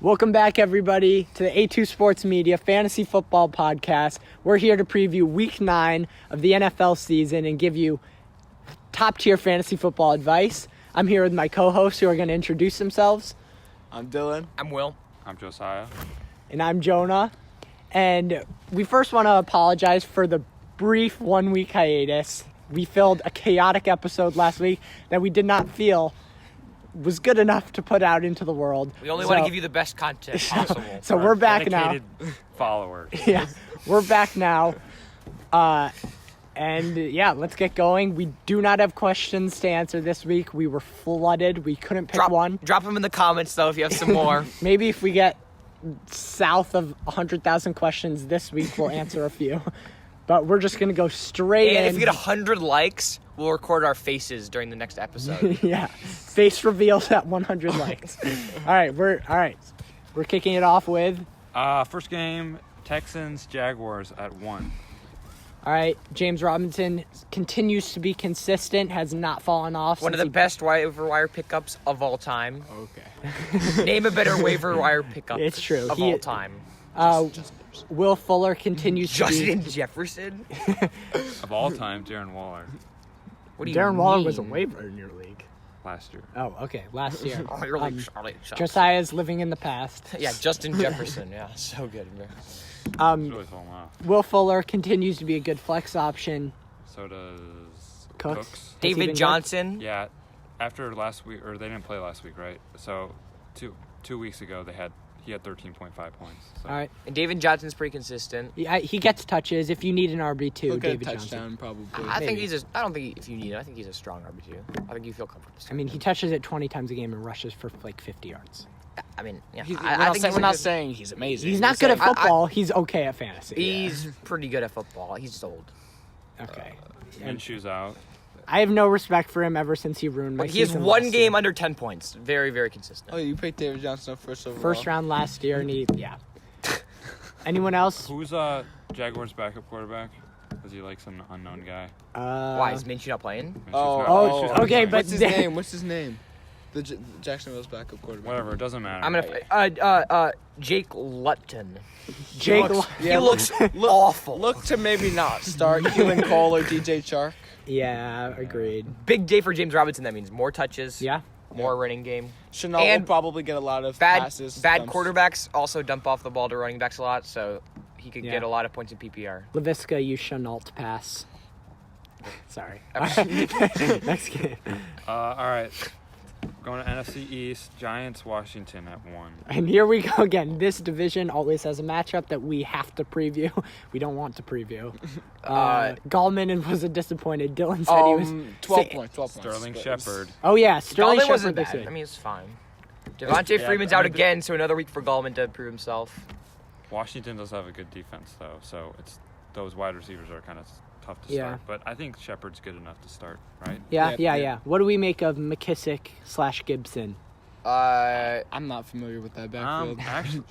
Welcome back, everybody, to the A2 Sports Media Fantasy Football Podcast. We're here to preview Week 9 of the NFL season and give you top-tier fantasy football advice. I'm here with my co-hosts who are going to introduce themselves. I'm Dylan. I'm Will. I'm Josiah. And I'm Jonah. And we first want to apologize for the brief one-week hiatus. We filmed a chaotic episode last week that we did not feel was good enough to put out into the world. We only want to give you the best content possible. So we're back now. Dedicated followers. Yeah, we're back now. And let's get going. We do not have questions to answer this week. We were flooded. We couldn't pick one. Drop them in the comments, though, if you have some more. Maybe if we get south of 100,000 questions this week, we'll answer a few. But we're just going to go straight in. And if we get 100 likes, we'll record our faces during the next episode. Yeah, face reveals at 100 likes. All right, we're kicking it off with. First game, Texans Jaguars at 1. All right, James Robinson continues to be consistent, has not fallen off. One of the best waiver wire pickups of all time. Okay. Name a better waiver wire pickup It's true. of all time. Will Fuller continues to be. Justin Jefferson? Of all time, Darren Waller What do you Darren Waller mean? was a waiver in your league. last year. Oh, okay, last year. Oh, your league Charlie sucks. Josiah's living in the past. Yeah, Justin Jefferson. Yeah, so good. It's really falling off. Will Fuller continues to be a good flex option. So does Cooks. Cooks. Has he been David good? Johnson. Yeah, after last week, or they didn't play last week, right? So 2 weeks ago, he had 13.5 points. So. All right. And David Johnson's pretty consistent. Yeah, he gets touches. If you need an RB2, He'll get David a Johnson. touchdown, probably. I think Maybe. I don't think if you need it, I think he's a strong RB2. I think you feel comfortable. I mean, he touches it 20 times a game and rushes for like 50 yards. I mean, yeah. I think we're not good- saying he's amazing. He's not good at football. He's okay at fantasy. He's pretty good at football. He's just old. Okay. Minshew's out. I have no respect for him ever since he ruined my But he has season one last game year. under 10 points. Very, very consistent. Oh, you picked David Johnson up first overall. First round last year, and yeah. Anyone else? Who's Jaguars' backup quarterback? Is he like some unknown guy? Why is Minshew not playing? Minshew's Oh, not okay, playing. but What's his name? The Jacksonville's backup quarterback. Whatever, it doesn't matter. I'm gonna Jake Lupton. Jake. He looks awful. Look to maybe not start Keelan Cole or DJ Chark. Yeah, agreed. Big day for James Robinson. That means more touches. Yeah. More running game. Chenault And will probably get a lot of Bad passes. bad dumps. quarterbacks also dump off the ball to running backs a lot, so he could Yeah. get a lot of points in PPR. LaVisca, you shall not pass. Sorry. Next game. All right. Going to NFC East, Giants Washington at 1. And here we go again. This division always has a matchup that we have to preview. We don't want to preview. Gallman was a disappointed. Dylan said he was 12 points. 12 points. Sterling But Shepard. Oh yeah, Sterling Gallman Shepard wasn't looks bad. good. I mean, it's fine. Devontae Yeah, Freeman's I out mean, again, so another week for Gallman to prove himself. Washington does have a good defense, though, so it's those wide receivers are kind of tough to Yeah. start. But I think Shepard's good enough to start, right? Yeah. What do we make of McKissick/Gibson? I'm not familiar with that backfield. Actually,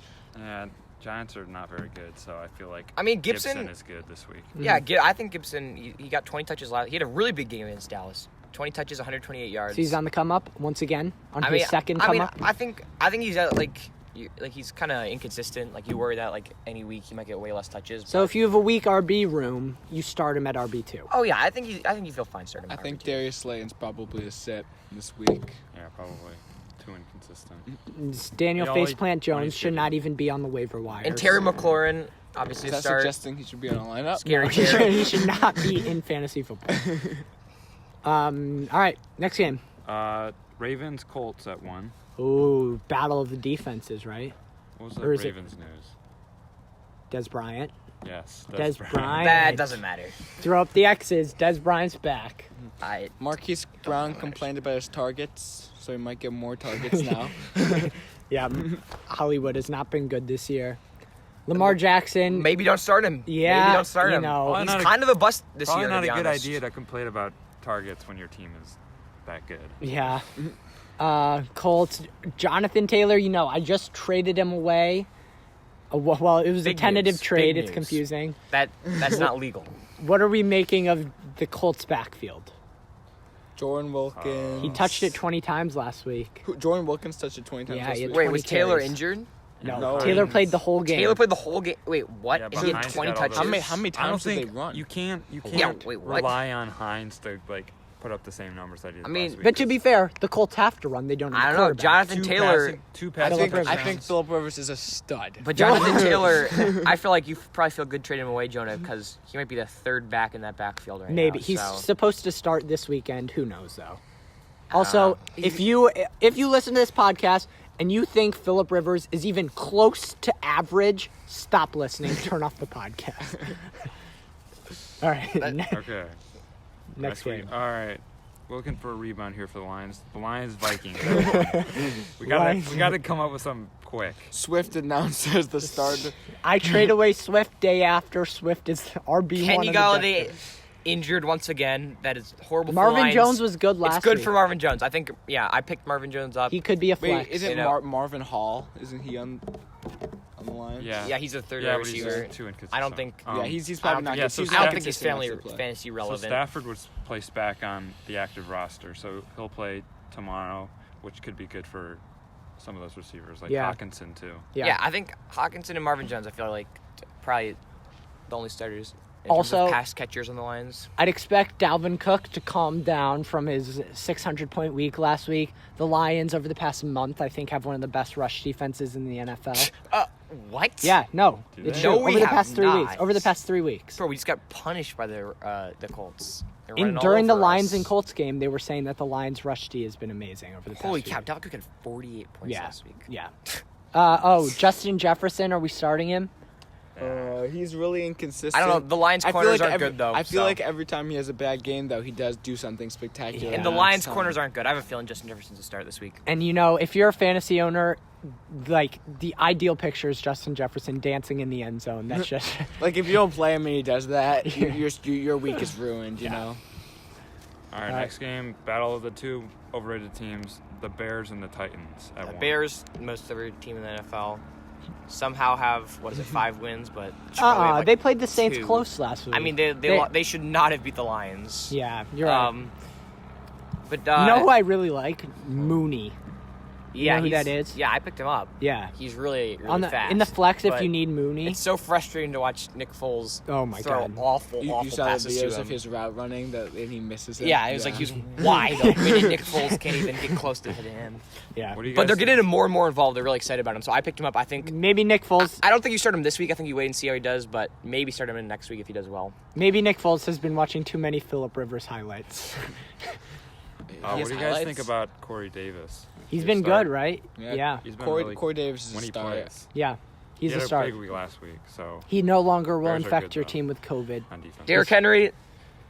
Giants are not very good, so I feel like I mean, Gibson is good this week. Yeah, I think Gibson, he got 20 touches last. He had a really big game against Dallas. 20 touches, 128 yards. So he's on the come up once again on his second come up. I think he's he's kind of inconsistent. Like, you worry that like any week he might get way less touches. So but- if you have a weak RB room, you start him at RB2. Oh yeah, I think you feel fine starting. I him think RB2. Darius Slayton's probably a sit this week. Yeah, probably too inconsistent. Daniel He always- Faceplant when Jones he's should good. not even be on the waiver wire. And Terry McLaurin, obviously Is a that start. suggesting he should be on a lineup? Scary Terry. he should not be in fantasy football. All right, next game. Ravens Colts at 1. Ooh, battle of the defenses, right? What was the Or is it- Ravens news? Des Bryant. Yes, Des Bryant. That doesn't matter. Throw up the X's. Des Bryant's back. Marquise Brown complained about his targets, so he might get more targets now. Yeah, Hollywood has not been good this year. Lamar Jackson. Maybe don't start him. Yeah, Maybe don't start you him. know. He's kind of a bust this Probably year. not to be a good honest. idea to complain about targets when your team is that good. Yeah. Colts. Jonathan Taylor, I just traded him away. Well, it was Big a tentative news. trade. Big It's news. confusing. That's not legal. What are we making of the Colts backfield? Jordan Wilkins. He touched it 20 times last week. Jordan Wilkins touched it 20 times Yeah, last he had week. Wait, 20 was Taylor carries. injured? No, No. Taylor played the whole game. Taylor played the whole game. Wait, what? Yeah, And but he had Hines 20 got all touches. those- How many I don't times did they think run? you can't wait, what? rely on Hines to put up the same numbers that he did I mean, last week. But to be fair, the Colts have to run. They don't. Need I a don't know. quarterback. Jonathan Taylor. two I passing think, Rivers. I touchdowns. think Philip Rivers is a stud. But Jonathan Taylor, I feel like you probably feel good trading him away, Jonah, because he might be the third back in that backfield right Maybe now. he's so. supposed to start this weekend. Who knows though? Also, if you listen to this podcast and you think Philip Rivers is even close to average, stop listening. Turn off the podcast. All right. Okay. Next game. All right. We're looking for a rebound here for the Lions. The Lions Vikings. we Lions. gotta come up with something quick. Swift announced as the starter. I trade away Swift day after. Swift is RB1. Kenny of the Galladay Jets. injured once again. That is horrible for Marvin Lions. Jones was good last It's good week. for Marvin Jones. I think, I picked Marvin Jones up. He could be a flex. Wait, isn't You know. Marvin Hall? Isn't he on the line? Yeah. Yeah, he's a third Yeah, but he's receiver. too inconsistent. I don't think. Yeah, he's I probably don't not. think, yeah, so he's I don't not think he's consistent fantasy So relevant. Stafford was placed back on the active roster, so he'll play tomorrow, which could be good for some of those receivers, like Yeah. Hawkinson too. Yeah. I think Hawkinson and Marvin Jones, I feel like probably the only starters. In Also- terms of pass catchers on the Lions. I'd expect Dalvin Cook to calm down from his 600-point week last week. The Lions, over the past month, I think, have one of the best rush defenses in the NFL. What? Yeah, no. Do It's they? true. No, we over the have past 3 weeks. not. Over the past 3 weeks. Bro, we just got punished by the Colts. They're running all During the over Lions us. and Colts game, they were saying that the Lions' rush D has been amazing over the past Holy few cow, weeks. Dalvin Cook had 48 points Yeah. last week. Yeah. Justin Jefferson, are we starting him? He's really inconsistent. I don't know. The Lions' I feel corners like aren't good, though. I feel so. like every time he has a bad game, though, he does do something spectacular. And the Yeah. Lions' corners aren't good. I have a feeling Justin Jefferson's a start this week. And, if you're a fantasy owner, like, the ideal picture is Justin Jefferson dancing in the end zone. That's just... Like, if you don't play him and he does that, your week is ruined, you know? All right, next game, battle of the two overrated teams, the Bears and the Titans. At The one. Bears, most overrated team in the NFL, somehow have 5 wins, but should probably have, like, they played the Saints 2. close last week. I mean, they should not have beat the Lions. Yeah, you're right. But You know who I really like? Mooney. yeah, know who he's- that is? Yeah, I picked him up. Yeah. He's really fast. In the flex, if but you need Mooney. It's so frustrating to watch Nick Foles Oh my throw God. awful You saw the passes to videos him. of his route running and he misses it? Yeah, it was like he was wide open, and Nick Foles can't even get close to hitting him. Yeah. What do you But guys they're think? getting him more and more involved. They're really excited about him, so I picked him up. I think Maybe Nick Foles. I don't think you start him this week. I think you wait and see how he does, but maybe start him in next week if he does well. Maybe Nick Foles has been watching too many Phillip Rivers highlights. What has do you guys think highlights. about Corey Davis? He's Good been start. good, right? Yeah. He's been Corey, really Corey Davis is when a he star. plays. Yeah. He's he a had star. a big week last week, so He no longer will Bears are infect good, your though. team with COVID. on defense. Derrick Henry,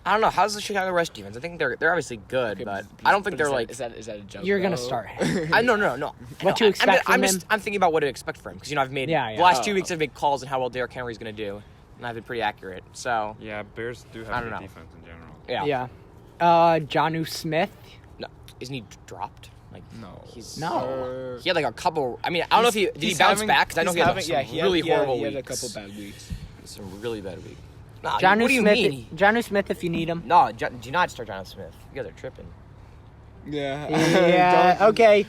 I don't know. How's the Chicago rush defense? I think they're obviously good, Okay, but I don't think they're is like. Is that a joke? You're gonna though? start him. No. What to expect from him? I'm thinking about what to expect from him because I've made Yeah, yeah. the last Oh. 2 weeks I've made calls on how well Derrick Henry's going to do, and I've been pretty accurate. So Yeah, Bears do I have don't good know. defense in general. yeah, Jonnu Smith. No, isn't he dropped? Like No. he's No. He had like a couple. I mean, I don't know if he did he bounce back because I know he had some really horrible he had weeks. a couple bad weeks. Some really bad weeks. Nah, Jonnu what do you Smith. mean? Jonnu Smith, if you need him. No, do not start John Smith. You guys are tripping. Yeah. Yeah. Don't- Okay.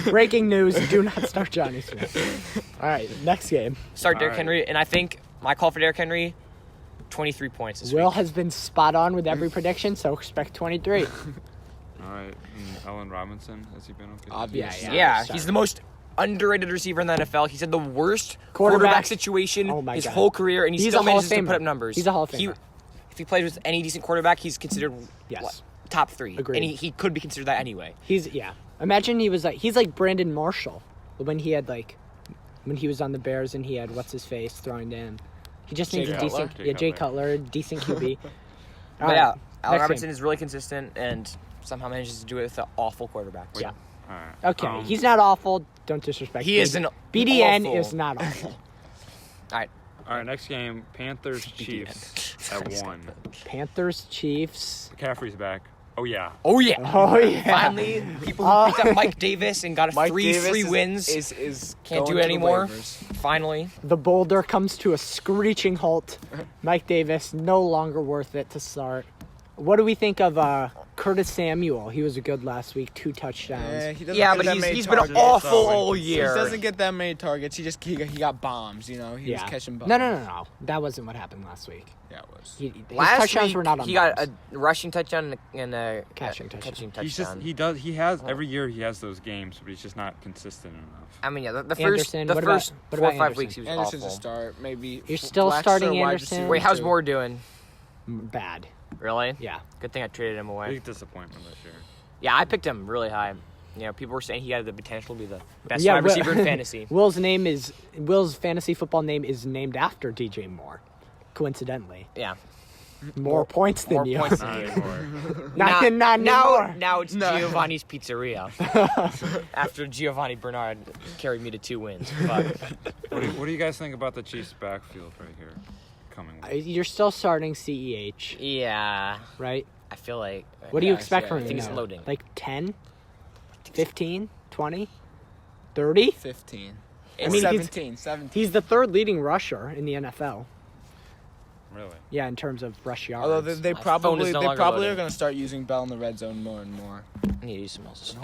Breaking news: do not start Jonnu Smith. All right. Next game. Start Derrick All right. Henry, and I think my call for Derrick Henry, 23 points this Will week. has been spot on with every prediction, so expect 23. All right, and Allen Robinson, has he been okay? Obviously. Yeah, Sorry. he's the most underrated receiver in the NFL. He's had the worst Quarterback. quarterback situation Oh my his God. whole career, and he He's still a Hall of manages to Famer. put up numbers. He's a Hall of Famer. If he plays with any decent quarterback, he's considered Yes. top 3. Agreed. And he could be considered that anyway. Imagine he's like Brandon Marshall when he was on the Bears and he had what's his face throwing to him. He just needs a Cutler? decent Jay Cutler, decent QB. All But right, yeah, Allen next Robinson game. is really consistent and somehow manages to do it with an awful quarterback. Yeah. All right. Okay, he's not awful. Don't disrespect. He is an BDN awful- is not awful. All right. All right, next game, Panthers Chiefs at 1. Panthers, Chiefs. McCaffrey's back. Oh yeah. Oh yeah. Oh yeah. Finally, people who picked up Mike Davis and got Mike 3 Davis free is- wins is can't going do to it the anymore. waivers. Finally. The boulder comes to a screeching halt. Mike Davis no longer worth it to start. What do we think of Curtis Samuel, he was good last week, 2 touchdowns. He doesn't Yeah, get but that many he's been targets. awful Also, all he He year. doesn't get that many targets. He got bombs. He was catching bombs. No. That wasn't what happened last week. Yeah, it was. His Last touchdowns week, were not on he got bombs. a rushing touchdown and a Catching touchdown. touchdown. He has every year he has those games, but he's just not consistent enough. I mean, yeah, the Anderson, first what about 4 or 5 Anderson? weeks he was Anderson's awful. a start. Maybe. You're still Black's starting a wide Anderson? receiver, Wait, how's too. Moore doing? Bad. Really? Yeah. Good thing I traded him away. Big disappointment this year. Yeah, I picked him really high. People were saying he had the potential to be the best Yeah, wide receiver in fantasy. Will's fantasy football name is named after DJ Moore, coincidentally. Yeah. More points than More you. points Not than you. anymore. Not anymore. Now it's Giovanni's Pizzeria. After Giovanni Bernard carried me to 2 wins. But What do you guys think about the Chiefs' backfield right here coming week? You're still starting CEH, yeah, right? I feel like. What do you Yes, expect yeah, from I him? think he's now? loading. Like 10? 15? 20? 30? 15. I mean, 17. He's the 3rd leading rusher in the NFL. Really? Yeah, in terms of rush yards. Although they My phone is probably no longer are loading. going to start using Bell in the red zone more and more. I need to use some else.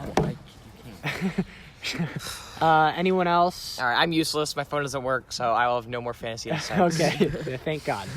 Anyone else? All right, I'm useless. My phone doesn't work, so I will have no more fantasy insights. Okay, thank God.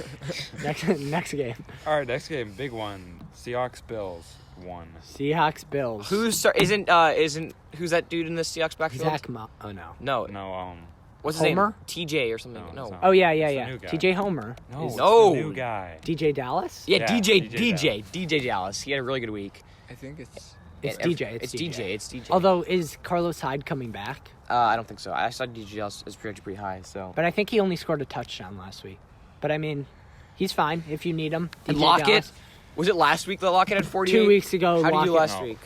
Next game. All right, next game, big one. Seahawks Bills 1. Seahawks Bills. Isn't who's that dude in the Seahawks backfield? Oh no. No. No, What's his Homer? name? TJ or something. No, No. it's not. Oh yeah. It's the new guy. TJ Homer. no, is it's No. the new guy. DJ Dallas. Yeah, Yeah, DJ Dallas. He had a really good week. I think it's. It's Yeah, DJ. It's DJ. It's DJ. Although is Carlos Hyde coming back? I don't think so. I saw DJ Dallas is pretty high. So. But I think he only scored a touchdown last week. But I mean, he's fine if you need him. And DJ Lockett. Dallas. Was it last week that Lockett had 48? 2 weeks ago. How did you do Lockett- last No. week?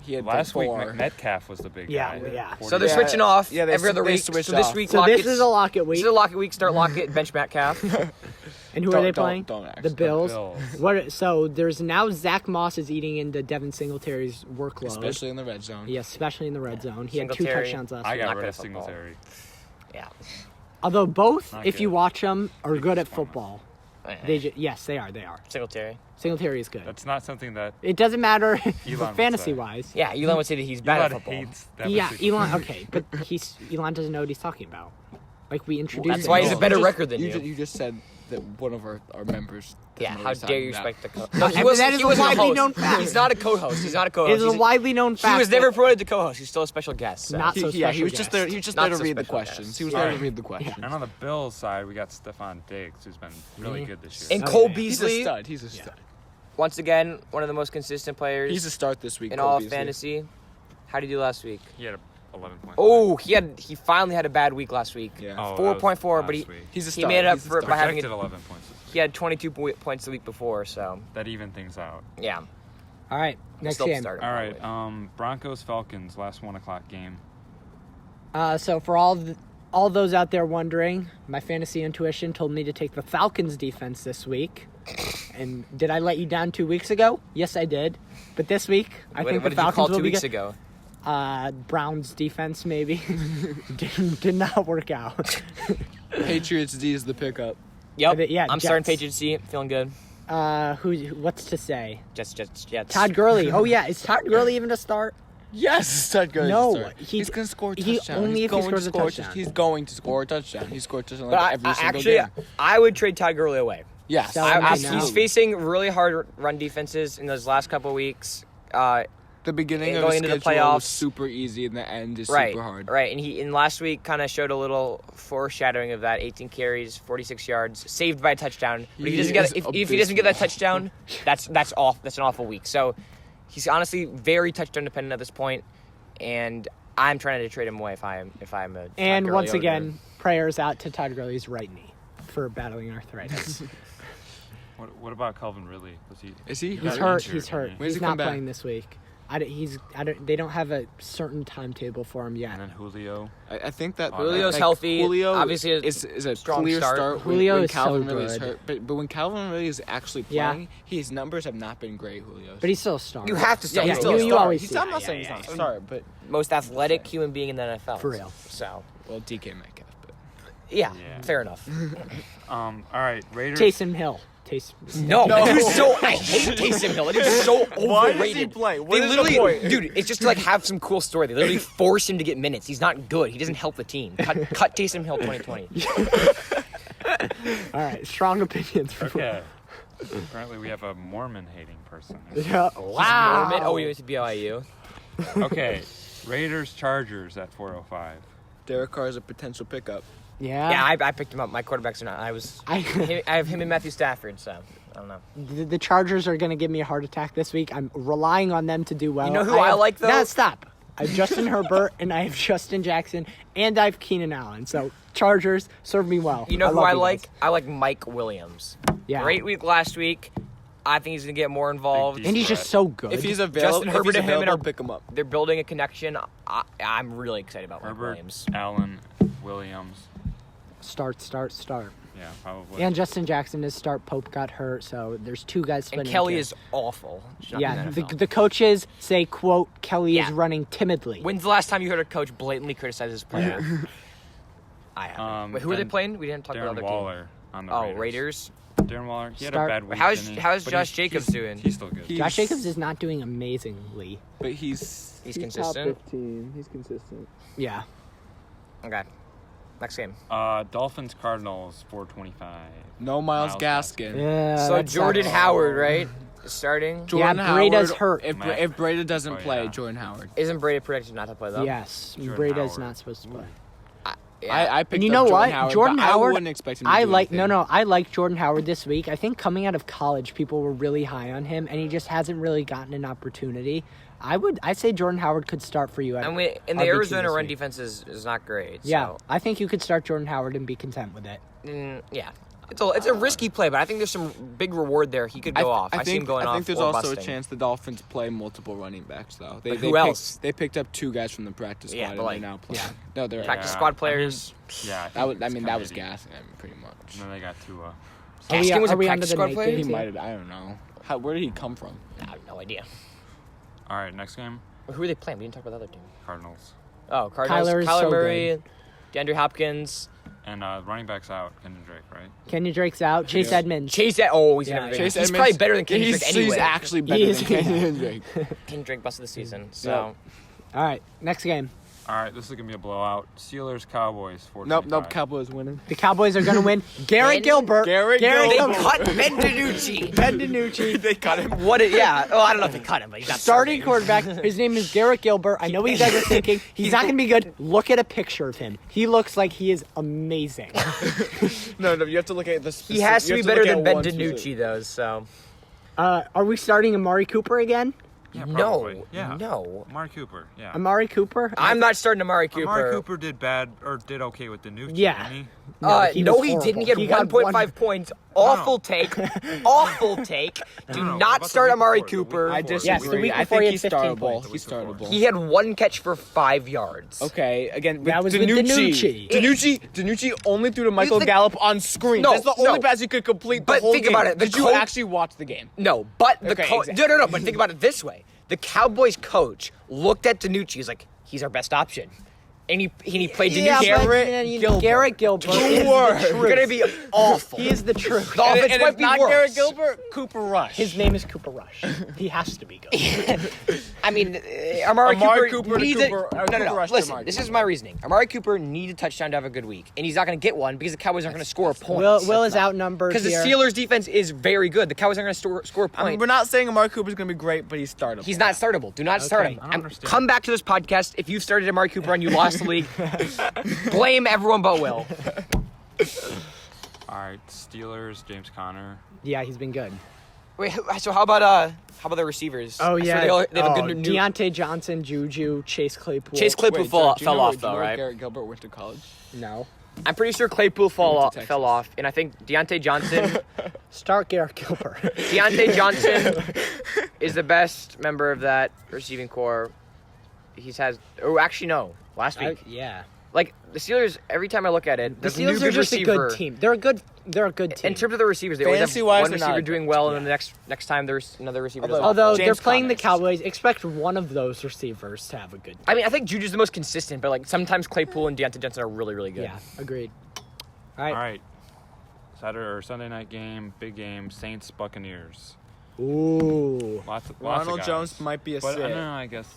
He had Last week, 4. Metcalf was the big Yeah, guy. yeah. So they're 40. switching off Yeah, every other they week. switched So this off. week, So Lockett's, this is a Lockett week. This is a Lockett week. Start Lockett, bench Metcalf. And who are they playing? Don't ask. The Bills. Bills. So there's now Zach Moss is eating into Devin Singletary's workload. Especially in the red zone. Yeah, especially in the red zone. He had 2 Singletary. touchdowns last I week. got Not rid good of at football. Singletary. Yeah. Although both, Not if you good. watch them, are good at disappointment. football. They Yes, they are. They are. Singletary. Singletary is good. That's not something that It doesn't matter would fantasy say. wise. Yeah, Elon would say that he's bad at Elon football. hates that Yeah, particular- Elon. Okay, but Elon doesn't know what he's talking about. Like we introduced. That's why he's a him. better record than you. You just said that one of our members. Yeah, doesn't know how what he's dare you talking respect the about. co-host? No, that is a widely known fact. He's not a co-host. He's not a It co-host. is a widely known fact. He was that- never promoted to co-host. He's still a special guest. So. Not so Yeah, he was special just there. guest. He was just Not there to so read the special questions. guest. He was Yeah. there to read the questions. And on the Bills side, we got Stephon Diggs, who's been really good this year. And Oh, Cole yeah. He's a Beasley, stud. He's a stud. once again, one of the most consistent players He's a start this week. in Cole all of Beasley. fantasy. How did he do last week? He had 11 points. Oh, he finally had a bad week last week. Yeah. Oh, that was 4.4, but last week. He's a he stud. made up He's a for it stud. by having Projected a, 11 points this week. he had 22 points the week before. So That even things out. yeah, All right, next Still game. start. All right, Broncos Falcons, last 1 o'clock game. So for all those out there wondering, my fantasy intuition told me to take the Falcons defense this week. And did I let you down 2 weeks ago? Yes, I did. But this week, I what think did the you Falcons call will 2 be weeks good. ago? Browns defense maybe did not work out. Patriots D is the pickup. Yep. Yeah, I'm starting Jets. Patriots C. Feeling good. What's to say? Jets. Todd Gurley. Oh yeah, is Todd Gurley even to start? Yes, Todd Gurley. No, he's going to score a he touchdown. only He's if he going to scores a score touchdown. He's going to score a touchdown. He scored a touchdown But like every single actually, game. I would trade Todd Gurley away. Yes, So- I He's know. facing really hard run defenses in those last couple of weeks. the beginning of going the into the schedule was playoffs. super easy, and the end is Right, super hard. right, and he in last week kind of showed a little foreshadowing of that. 18 carries, 46 yards, saved by a touchdown. But if he doesn't is get if he doesn't get that abysmal. touchdown, that's off. That's an awful week. So he's honestly very touchdown dependent at this point, and I'm trying to trade him away if I'm a Todd And Gurley once owner. again, prayers out to Todd Gurley's right knee for battling arthritis. What about Calvin Ridley? Was he? Is he? He's Got hurt. injured, He's hurt. didn't When's He's he come not back? playing this week. They don't have a certain timetable for him yet. And then Julio. I think that Julio's like, healthy. Julio Obviously, is a strong clear start. Julio when is Calvin so Ridley is good. hurt. But when Calvin Ridley is actually Yeah. playing, his numbers have not been great. Julio's. But he's still a star. you have to start. yeah, he's he's still still a a you star. always He's see not, that. I'm not saying Yeah, he's yeah, not a star, but Most athletic human being in the NFL For real. So well, DK Metcalf. But Yeah, Yeah. fair enough. All right, Raiders. Taysom Hill. No, dude's so I hate Taysom Hill. Dude's so overrated. Why does he play? What They is the literally, point? dude, it's just to like have some cool story. They literally force him to get minutes. He's not good. He doesn't help the team. Cut Taysom Hill 2020. All right, strong opinions. Okay. Apparently, we have a Mormon-hating person. Yeah. Wow. Mormon? Oh, he went to BYU. Okay, Raiders Chargers at 4:05. Derek Carr is a potential pickup. Yeah. Yeah, I picked him up. My quarterbacks are not. I have him and Matthew Stafford, so I don't know. The Chargers are going to give me a heart attack this week. I'm relying on them to do well. You know who I like, though? No, stop. I have Justin Herbert, and I have Justin Jackson, and I have Keenan Allen. So Chargers, serve me well. You know who love I you like? guys. I like Mike Williams. Yeah. Great week last week. I think he's going to get more involved. And he's just so good. If he's available, Justin Herbert and him available, are- pick him up. They're building a connection. I'm really excited about Mike Herbert, Williams. Allen, Williams. Start. Yeah, probably. And Justin Jackson is start. Pope got hurt, so there's two guys And splitting. Kelly here. is awful. She's not Yeah, in the NFL. the coaches say, quote, Kelly is Yeah. running timidly. When's the last time you heard a coach blatantly criticize his player? I haven't. Wait, who are they then playing? We didn't talk about Darren other Waller on the team. Raiders. Oh, Raiders. Darren Waller, he had Start- a bad week. How's didn't he? Josh But Jacobs he's, doing? He's still good. Josh Jacobs is not doing amazingly. But he's consistent. Top 15. He's consistent. Yeah. Okay. Next game. Dolphins Cardinals 4:25. No Miles Gaskin. Yeah. So that Jordan sucks. Howard, right? Is starting. Jordan Breda's Howard, hurt. If Breda doesn't Oh, play, yeah. Jordan Howard. Isn't Brady predicted not to play though? Yes. Jordan Breda's Howard. not supposed to play. Yeah. I picked And you up know Jordan what? Howard, Jordan but Howard. I wouldn't expect him to do anything. I like Jordan Howard this week. I think coming out of college, people were really high on him, and he just hasn't really gotten an opportunity. I'd say Jordan Howard could start for you. And the RB2 Arizona this run week. defense is not great. Yeah, So, I think you could start Jordan Howard and be content with it. yeah. It's a risky play, but I think there's some big reward there. He could go off. I see him going off. I think there's or also busting. a chance the Dolphins play multiple running backs, though. But who else? They picked up two guys from the practice squad, Yeah, and but they're now playing. yeah. No, they're Practice Yeah, squad I mean, players. Yeah, that was. I it's mean, kinda that was idiot. gassing him pretty much. And then they got Tua. Gaskin was a are we practice under the squad player? naked He team? might have. I don't know. Where did he come from? I have no idea. All right, next game, Who are they playing? We didn't talk about the other team. Cardinals. Oh, Cardinals. Kyler is Kyler so Murray, DeAndre Hopkins, And running backs out, Kenyon Drake, right? Kenyon Drake's out. Chase Edmonds. Chase. He's Yeah, never been. Chase He's Edmonds- probably better than Kenyon Drake He's anyway. actually better He is, than Kenyon Drake. Kenyon Drake busted the season. So All right, next game. All right, this is gonna be a blowout. Steelers Cowboys 4:25. Nope. Cowboys winning. The Cowboys are going to win. Garrett Ben- Gilbert. Garrett they Gilbert. cut Ben DiNucci. Ben DiNucci. They cut him. What? Yeah. Oh, I don't know if they cut him, but he's not Starting quarterback. His name is Garrett Gilbert. I know what you guys are thinking. He's not going to be good. Look at a picture of him. He looks like he is amazing. No, you have to look at this. He has to be better than Ben DiNucci, though. So Are we starting Amari Cooper again? Yeah, no, probably. Yeah. no. Amari Cooper. Yeah. Amari Cooper? I'm not starting Amari Cooper. Amari Cooper did bad or did okay with the new. Yeah. Didn't he? No, He didn't. horrible. He had got 1.5 points. Awful take. Awful take. Do No, not about the start week Amari before, the week Cooper. before. I Yes, disagree. the week I before think he he's had 15 startable. points. He's startable. He had one catch for 5 yards. Okay, again, That was with DiNucci. DiNucci only threw to Michael the- Gallup on screen. No, That's the only no. pass he could complete the But whole think game. about it, the Did you coach- actually watch the game? No, but the Okay, coach. exactly. No. But think about it this way: the Cowboys coach looked at DiNucci. He's like, he's our best option, and he played DiNucci. Garrett Gilbert is Word. the You're gonna truth. be awful. He is the truth. The offense and might if be not worse. Garrett Gilbert, Cooper Rush. His name is Cooper Rush. He has to be good. I mean, Amari Amari Cooper Cooper to needs Cooper- no. Cooper Rush to Listen, Amari this Cooper. is my reasoning. Amari Cooper needs a touchdown to have a good week, and he's not going to get one because the Cowboys aren't going to score points. Will is outnumbered Because the here. Steelers' defense is very good. The Cowboys aren't going to score I mean, points. we're not saying Amari Cooper's going to be great, but he's startable. He's not startable. Do not start Okay. him. I don't understand. Come back to this podcast if you started Amari Cooper and you lost the league. Blame everyone but Will. All right, Steelers, James Conner. Yeah, he's been good. Wait, so how about the receivers? Oh, I yeah. swear they have a good new. Deontay Johnson, Juju, Chase Claypool. Chase Claypool Wait, fell do you know off do you though, know where right? Garrett Gilbert went to college. No. I'm pretty sure Claypool went to Texas. fell off, and I think Deontay Johnson. Start Garrett Gilbert. Deontay Johnson is the best member of that receiving core. Last week. Yeah. Like the Steelers, every time I look at it, The there's a new Steelers are good just receiver. a good team. They're a good team. In terms of the receivers, they always have Fantasy-wise, one they're not receiver a doing good well, team. and then the next time there's another receiver. does Although awful. they're James playing the Conner. Cowboys, expect one of those receivers to have a good I mean, I think Juju's the most consistent, but like sometimes Claypool and Deontay Johnson are really, really good. Yeah, agreed. All right. All right. Saturday or Sunday night game, big game, Saints Buccaneers. Ooh. Lots of Ronald guys. Jones might be a But sit. I don't know, I guess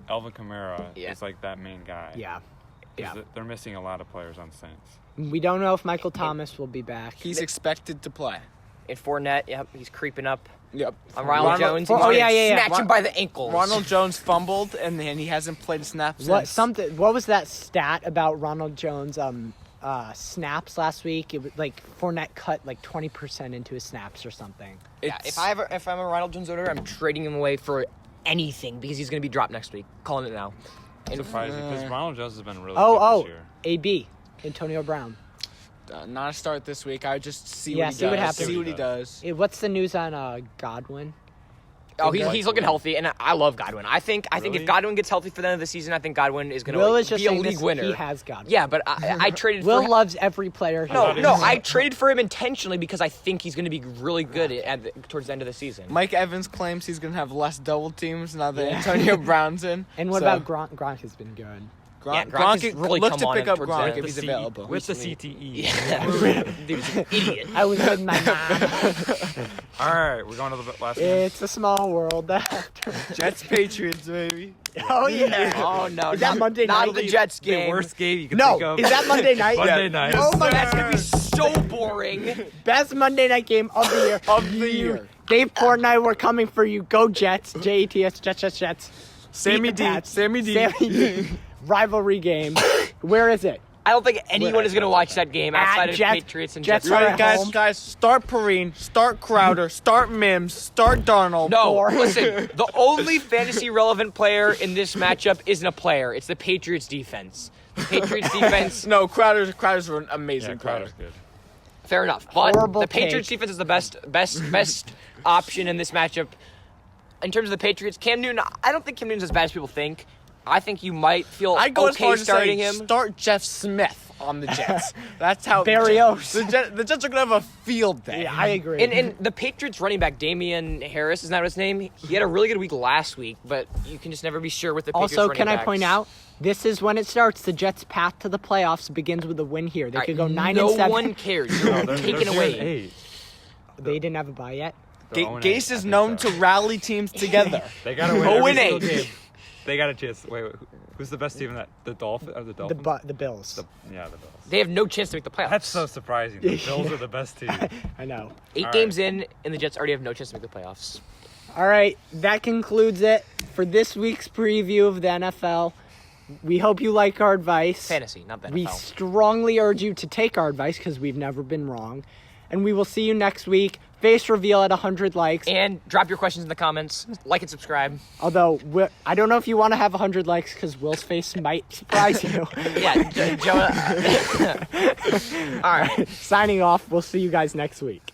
Alvin Kamara Yeah. is like that main guy. Yeah. 'Cause Yeah. They're missing a lot of players on Saints. We don't know if Michael Thomas will be back. He's expected to play. And Fournette, yep, he's creeping up Yep. on Ronald Jones. Oh, yeah, yeah, yeah. Snatch him by the ankles. Ronald Jones fumbled, and then he hasn't played a snap since. What was that stat about Ronald Jones snaps last week? It was like Fournette cut like 20% into his snaps or something. Yeah, if I'm a Ronald Jones owner, I'm trading him away for anything because he's going to be dropped next week. Calling it now. And Surprising because Ronald Jones has been really Oh, good this year. AB, Antonio Brown. Not a start this week. I would just see Yeah, what he see does. what happens. See what he does. What's the news on Godwin? he's looking healthy, and I love Godwin. I think Really? if Godwin gets healthy for the end of the season, I think Godwin is going Will to is just be a saying league this, winner. he has Godwin. Yeah, but I traded Will for loves every player. I traded for him intentionally because I think he's going to be really good towards the end of the season. Mike Evans claims he's going to have less double teams now that Antonio Brown's in. And what So, about Gronk? Gronk has been good. Gronk has really look come to on pick up towards Gronk the- if he's available. With the CTE. Dude's an idiot. I was with my mom. All right, we're going to the last game. It's a small world. Jets Patriots, baby. Oh yeah. Oh no! Is that not- Monday not night? the Jets The game. worst game you could No, think of. is that Monday night? Monday night. Oh my That's God. gonna be so boring. Best Monday night game of the year. Of the year. Dave Ford and I were coming for you. Go Jets. Jets. Jets. Sammy Beat the D. Pats. Sammy D. Sammy D. Rivalry game. Where is it? I don't think anyone is gonna watch that game outside of Jets- Patriots and Jets Jets. are Right, at guys, home. guys, start Perrine, start Crowder, start Mims, start Darnold. No, Four. listen. The only fantasy relevant player in this matchup isn't a player. It's the Patriots defense. The Patriots defense. No, Crowder's an amazing Yeah, player. Crowder's good. Fair enough. But Horrible the Patriots take. defense is the best option in this matchup. In terms of the Patriots, Cam Newton, I don't think Cam Newton's as bad as people think. I think you might feel I go as far okay as to starting say him. start Jeff Smith on the Jets. That's how Barrios. The Jets are gonna have a field day. Yeah, I agree. And the Patriots running back, Damian Harris, isn't that his name? He had a really good week last week, but you can just never be sure with the Patriots also, running can I backs. point out, this is when it starts. The Jets' path to the playoffs begins with a win here. They All could right, go 9 no and 7. one cares. You're taken away. 8. They didn't have a bye yet. Gase is known to rally teams together. They got to win 0 every and single 8. game. They got a chance. Wait, who's the best team in that? The Dolphins? The Dolphins? The Bills. Yeah, the Bills. They have no chance to make the playoffs. That's so surprising. The Bills are the best team. I know. 8 All games in, and the Jets already have no chance to make the playoffs. All right, that concludes it for this week's preview of the NFL. We hope you like our advice. Fantasy, not the We NFL. strongly urge you to take our advice because we've never been wrong. And we will see you next week. Face reveal at 100 likes. And drop your questions in the comments. Like and subscribe. Although, I don't know if you want to have 100 likes because Will's face might surprise you. Yeah, Jonah. All right. Signing off. We'll see you guys next week.